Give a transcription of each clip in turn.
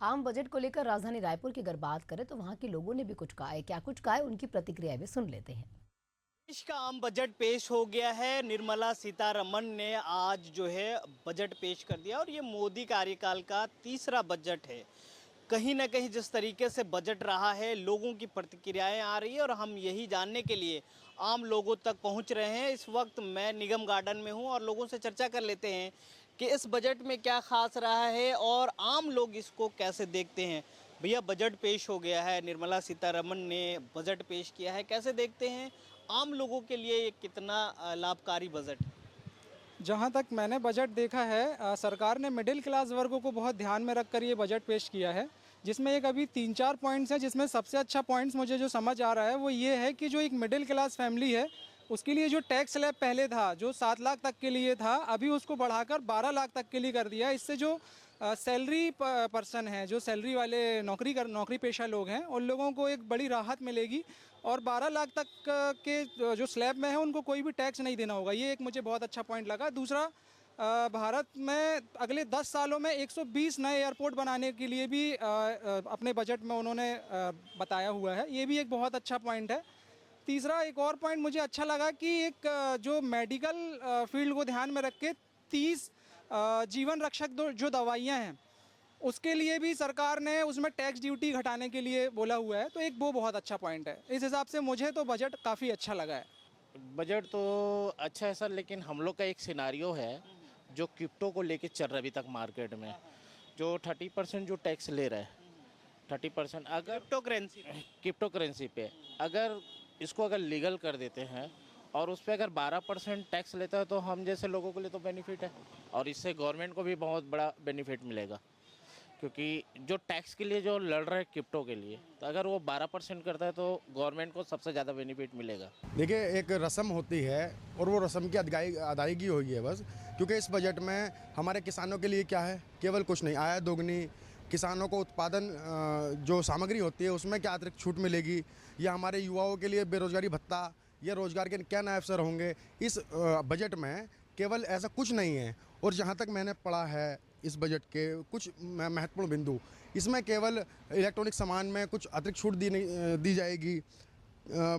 आम बजट को लेकर राजधानी रायपुर की अगर बात करें तो वहां के लोगों ने भी कुछ कहा है। क्या कुछ कहा है, उनकी प्रतिक्रिया भी सुन लेते हैं। देश का आम बजट पेश हो गया है। निर्मला सीतारमण ने आज जो है बजट पेश कर दिया और ये मोदी कार्यकाल का तीसरा बजट है। कहीं ना कहीं जिस तरीके से बजट रहा है, लोगों की प्रतिक्रियाएं आ रही है और हम यही जानने के लिए आम लोगों तक पहुंच रहे हैं। इस वक्त मैं निगम गार्डन में हूं और लोगों से चर्चा कर लेते हैं कि इस बजट में क्या खास रहा है और आम लोग इसको कैसे देखते हैं। भैया, बजट पेश हो गया है, निर्मला सीतारमण ने बजट पेश किया है, कैसे देखते हैं? आम लोगों के लिए ये कितना लाभकारी बजट है? जहाँ तक मैंने बजट देखा है, सरकार ने मिडिल क्लास वर्गों को बहुत ध्यान में रखकर ये बजट पेश किया है, जिसमें एक अभी 3-4 पॉइंट्स हैं। जिसमें सबसे अच्छा पॉइंट्स मुझे जो समझ आ रहा है वो ये है कि जो एक मिडिल क्लास फैमिली है उसके लिए जो टैक्स स्लैब पहले था, जो 7 लाख तक के लिए था, अभी उसको बढ़ाकर 12 लाख तक के लिए कर दिया। इससे जो सैलरी पर्सन है, जो सैलरी वाले नौकरी पेशा लोग हैं, उन लोगों को एक बड़ी राहत मिलेगी और 12 लाख तक के जो स्लैब में है उनको कोई भी टैक्स नहीं देना होगा। ये एक मुझे बहुत अच्छा पॉइंट लगा। दूसरा, भारत में अगले 10 सालों में 120 नए एयरपोर्ट बनाने के लिए भी अपने बजट में उन्होंने बताया हुआ है। ये भी एक बहुत अच्छा पॉइंट है। तीसरा, एक और पॉइंट मुझे अच्छा लगा कि एक जो मेडिकल फील्ड को ध्यान में रख के 30 जीवन रक्षक जो दवाइयाँ हैं उसके लिए भी सरकार ने उसमें टैक्स ड्यूटी घटाने के लिए बोला हुआ है। तो एक वो बहुत अच्छा पॉइंट है। इस हिसाब से मुझे तो बजट काफ़ी अच्छा लगा है। बजट तो अच्छा है सर, लेकिन हम लोग का एक सिनारियो है जो क्रिप्टो को लेके चल रहा है अभी तक मार्केट में, जो 30% जो टैक्स ले रहा है, 30% अगर क्रिप्टो करेंसी पे अगर इसको अगर लीगल कर देते हैं और उस पर अगर 12% टैक्स लेता है तो हम जैसे लोगों के लिए तो बेनिफिट है और इससे गवर्नमेंट को भी बहुत बड़ा बेनिफिट मिलेगा, क्योंकि जो टैक्स के लिए जो लड़ रहे हैं क्रिप्टो के लिए, तो अगर वो 12% करता है तो गवर्नमेंट को सबसे ज़्यादा बेनिफिट मिलेगा। देखिए, एक रस्म होती है और वो रस्म की अदायगी हुई है बस। क्योंकि इस बजट में हमारे किसानों के लिए क्या है, केवल कुछ नहीं, आय दोगुनी, किसानों को उत्पादन जो सामग्री होती है उसमें क्या अतिरिक्त छूट मिलेगी, या हमारे युवाओं के लिए बेरोजगारी भत्ता या रोजगार के क्या नए अवसर होंगे। इस बजट में केवल ऐसा कुछ नहीं है। और जहाँ तक मैंने पढ़ा है इस बजट के कुछ महत्वपूर्ण बिंदु, इसमें केवल इलेक्ट्रॉनिक सामान में कुछ अतिरिक्त छूट दी जाएगी।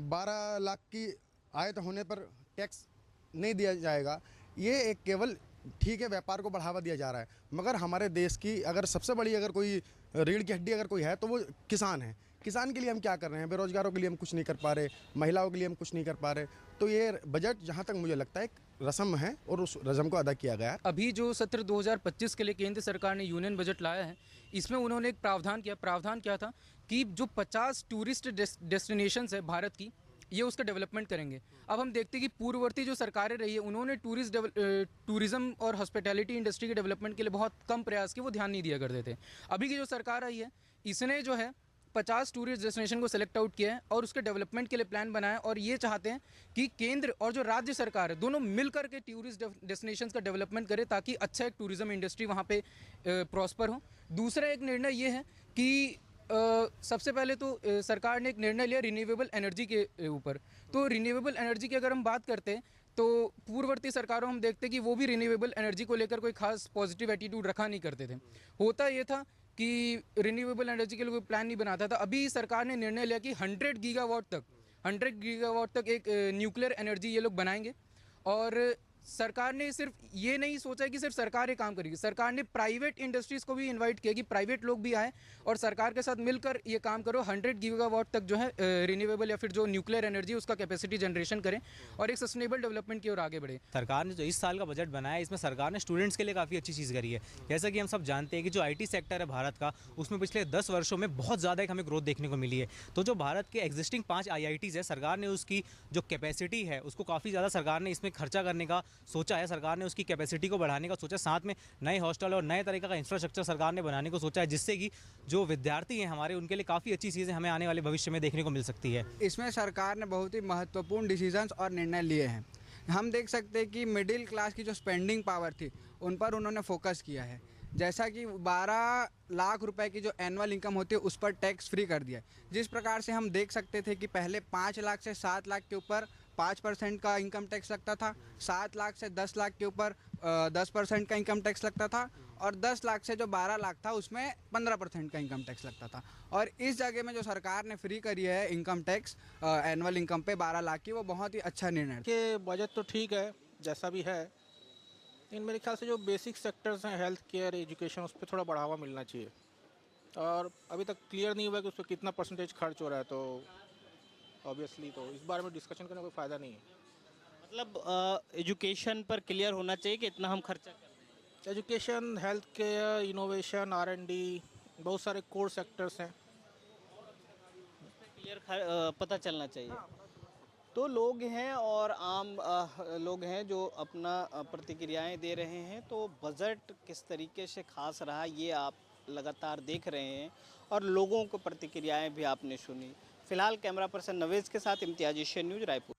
12 लाख की आय होने पर टैक्स नहीं दिया जाएगा। ये एक केवल ठीक है, व्यापार को बढ़ावा दिया जा रहा है, मगर हमारे देश की अगर सबसे बड़ी अगर कोई रीढ़ की हड्डी अगर कोई है तो वो किसान है। किसान के लिए हम क्या कर रहे हैं? बेरोजगारों के लिए हम कुछ नहीं कर पा रहे, महिलाओं के लिए हम कुछ नहीं कर पा रहे। तो ये बजट जहाँ तक मुझे लगता है एक रस्म है और उस रस्म को अदा किया गया है। अभी जो सत्र 2025 के लिए केंद्र सरकार ने यूनियन बजट लाया है, इसमें उन्होंने एक प्रावधान क्या था कि जो 50 टूरिस्ट डेस्टिनेशंस है भारत की, ये उसका डेवलपमेंट करेंगे। अब हम देखते हैं कि पूर्ववर्ती जो सरकारें रही है उन्होंने टूरिज्म और हॉस्पिटैलिटी इंडस्ट्री के डेवलपमेंट के लिए बहुत कम प्रयास किए, वो ध्यान नहीं दिया करते थे। अभी की जो सरकार आई है इसने जो है 50 टूरिस्ट डेस्टिनेशन को सेलेक्ट आउट किया है और उसके डेवलपमेंट के लिए प्लान बनाया और ये चाहते हैं कि केंद्र और जो राज्य सरकार है दोनों मिलकर के टूरिस्ट डेस्टिनेशंस का डेवलपमेंट करें ताकि अच्छा एक टूरिज्म इंडस्ट्री वहाँ पे प्रॉस्पर हो। दूसरा एक निर्णय ये है कि सबसे पहले तो सरकार ने एक निर्णय लिया रिन्यूएबल एनर्जी के ऊपर। तो रिन्यूएबल एनर्जी की अगर हम बात करते हैं तो पूर्ववर्ती सरकारों हम देखते हैं कि वो भी रिन्यूएबल एनर्जी को लेकर कोई खास पॉजिटिव एटीट्यूड रखा नहीं करते थे। होता ये था कि रिन्यूएबल एनर्जी के लिए कोई प्लान नहीं बनाता था। अभी सरकार ने निर्णय लिया कि 100 गीगावाट तक एक न्यूक्लियर एनर्जी ये लोग बनाएंगे। और सरकार ने सिर्फ ये नहीं सोचा कि सिर्फ सरकार ये काम करेगी, सरकार ने प्राइवेट इंडस्ट्रीज को भी इनवाइट किया कि प्राइवेट लोग भी आए और सरकार के साथ मिलकर ये काम करो। 100 गीगावाट तक जो है रिन्यूएबल या फिर जो न्यूक्लियर एनर्जी उसका कैपेसिटी जनरेशन करें और एक सस्टेनेबल डेवलपमेंट की ओर आगे बढ़े। सरकार ने जो इस साल का बजट बनाया है इसमें सरकार ने स्टूडेंट्स के लिए काफ़ी अच्छी चीज़ करी है। जैसा कि हम सब जानते हैं कि जो IT सेक्टर है भारत का, उसमें पिछले 10 वर्षों में बहुत ज़्यादा एक हमें ग्रोथ देखने को मिली है। तो जो भारत के एग्जिस्टिंग 5 IITs है, सरकार ने उसकी जो कैपेसिटी है उसको काफ़ी ज़्यादा सरकार ने इसमें खर्चा करने का सोचा है। सरकार ने उसकी कैपेसिटी को बढ़ाने का सोचा, साथ में नए हॉस्टल और नए तरीके का इंफ्रास्ट्रक्चर सरकार ने बनाने को सोचा है, जिससे कि जो विद्यार्थी हैं हमारे उनके लिए काफ़ी अच्छी चीज़ें हमें आने वाले भविष्य में देखने को मिल सकती है। इसमें सरकार ने बहुत ही महत्वपूर्ण डिसीजंस और निर्णय लिए हैं। हम देख सकते हैं कि मिडिल क्लास की जो स्पेंडिंग पावर थी उन पर उन्होंने फोकस किया है। जैसा कि 12 लाख रुपए की जो एनुअल इनकम होती है उस पर टैक्स फ्री कर दिया है। जिस प्रकार से हम देख सकते थे कि पहले 5 लाख से 7 लाख के ऊपर 5% का इनकम टैक्स लगता था, 7 लाख से 10 लाख के ऊपर 10% का इनकम टैक्स लगता था और 10 लाख से जो 12 लाख था उसमें 15% का इनकम टैक्स लगता था। और इस जगह में जो सरकार ने फ्री करी है इनकम टैक्स एनुअल इनकम पे 12 लाख की, वो बहुत ही अच्छा निर्णय है। के बजट तो ठीक है जैसा भी है, लेकिन मेरे ख्याल से जो बेसिक सेक्टर्स हैं हेल्थ केयर एजुकेशन उस पर थोड़ा बढ़ावा मिलना चाहिए। और अभी तक क्लियर नहीं हुआ कि उस पर कितना परसेंटेज खर्च हो रहा है, तो ऑब्वियसली तो इस बारे में डिस्कशन करने का कोई फ़ायदा नहीं है। मतलब एजुकेशन पर क्लियर होना चाहिए कि इतना हम खर्चा कर रहे हैं। Education, health care, innovation, R&D, बहुत सारे कोर सेक्टर्स हैं। क्लियर पता चलना चाहिए। तो लोग हैं और आम लोग हैं जो अपना प्रतिक्रियाएं दे रहे हैं। तो बजट किस तरीके से खास रहा ये आप लगातार देख रहे हैं और लोगों को प्रतिक्रियाएं भी आपने सुनी। फिलहाल कैमरा पर्सन नवेज के साथ इम्तियाज एशियन न्यूज़ रायपुर।